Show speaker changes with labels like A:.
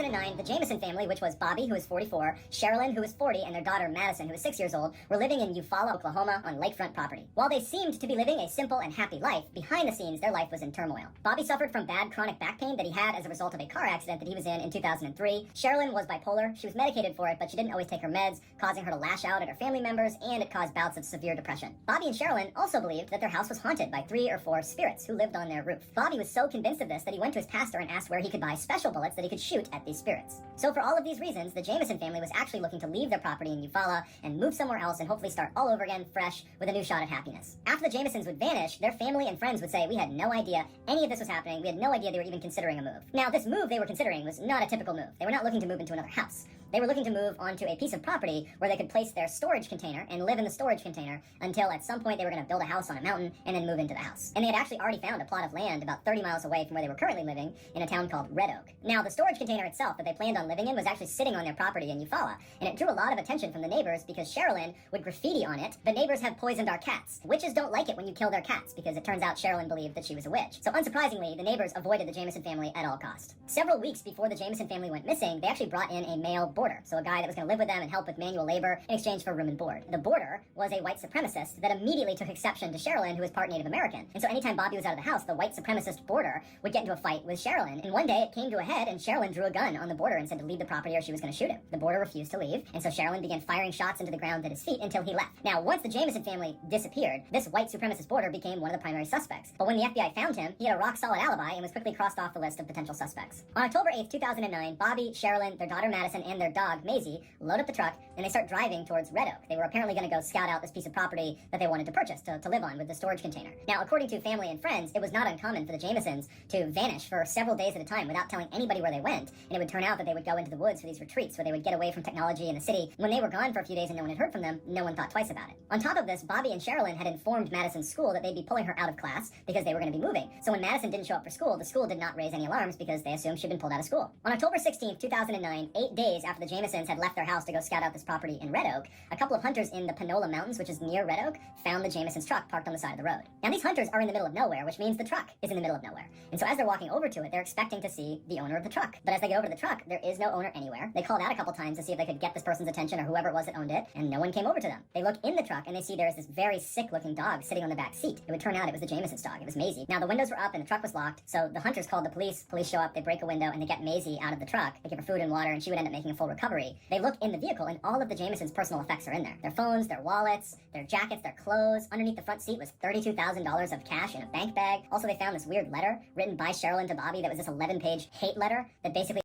A: 2009, the Jameson family, which was Bobby, who was 44, Sherilyn, who was 40, and their daughter Madison, who was 6 years old, were living in Eufaula, Oklahoma, on lakefront property. While they seemed to be living a simple and happy life, behind the scenes, their life was in turmoil. Bobby suffered from bad chronic back pain that he had as a result of a car accident that he was in 2003. Sherilyn was bipolar. She was medicated for it, but she didn't always take her meds, causing her to lash out at her family members, and it caused bouts of severe depression. Bobby and Sherilyn also believed that their house was haunted by 3 or 4 spirits who lived on their roof. Bobby was so convinced of this that he went to his pastor and asked where he could buy special bullets that he could shoot at these spirits. So for all of these reasons, the Jameson family was actually looking to leave their property in Eufaula and move somewhere else and hopefully start all over again, fresh, with a new shot at happiness. After the Jamesons would vanish, their family and friends would say, "We had no idea any of this was happening. We had no idea they were even considering a move." Now, this move they were considering was not a typical move. They were not looking to move into another house. They were looking to move onto a piece of property where they could place their storage container and live in the storage container until at some point they were going to build a house on a mountain and then move into the house. And they had actually already found a plot of land about 30 miles away from where they were currently living in a town called Red Oak. Now, the storage container itself that they planned on living in was actually sitting on their property in Eufaula, and it drew a lot of attention from the neighbors because Sherilyn would graffiti on it, "The neighbors have poisoned our cats. Witches don't like it when you kill their cats," because it turns out Sherilyn believed that she was a witch. So unsurprisingly, the neighbors avoided the Jameson family at all cost. Several weeks before the Jameson family went missing, they actually brought in a male boarder, so a guy that was going to live with them and help with manual labor in exchange for room and board. The boarder was a white supremacist that immediately took exception to Sherilyn, who was part Native American. And so anytime Bobby was out of the house, the white supremacist boarder would get into a fight with Sherilyn. And one day it came to a head and Sherilyn drew a gun on the boarder and said to leave the property or she was going to shoot him. The boarder refused to leave, and so Sherilyn began firing shots into the ground at his feet until he left. Now, once the Jameson family disappeared, this white supremacist boarder became one of the primary suspects. But when the FBI found him, he had a rock-solid alibi and was quickly crossed off the list of potential suspects. On October 8th, 2009, Bobby, Sherilyn, their daughter Madison, and their dog Maisie load up the truck and they start driving towards Red Oak. They were apparently going to go scout out this piece of property that they wanted to purchase to live on with the storage container. Now, according to family and friends, it was not uncommon for the Jamesons to vanish for several days at a time without telling anybody where they went, and it would turn out that they would go into the woods for these retreats where they would get away from technology in the city. When they were gone for a few days and no one had heard from them, no one thought twice about it. On top of this, Bobby and Sherilyn had informed Madison's school that they'd be pulling her out of class because they were going to be moving. So when Madison didn't show up for school, the school did not raise any alarms because they assumed she'd been pulled out of school. On October 16th, 2009, 8 days after the Jamesons had left their house to go scout out this property in Red Oak, a couple of hunters in the Panola Mountains, which is near Red Oak, found the Jamesons' truck parked on the side of the road. Now, these hunters are in the middle of nowhere, which means the truck is in the middle of nowhere. And so as they're walking over to it, they're expecting to see the owner of the truck. But as they get over to the truck, there is no owner anywhere. They called out a couple times to see if they could get this person's attention or whoever it was that owned it, and no one came over to them. They look in the truck and they see there's this very sick-looking dog sitting on the back seat. It would turn out it was the Jamesons' dog. It was Maisie. Now, the windows were up and the truck was locked, so the hunters called the police. Police show up, they break a window, and they get Maisie out of the truck. They give her food and water, and she would end up making a full recovery. They look in the vehicle, and all of the Jamesons' personal effects are in there. Their phones, their wallets, their jackets, their clothes. Underneath the front seat was $32,000 of cash in a bank bag. Also, they found this weird letter written by Sherilyn to Bobby that was this 11-page hate letter that basically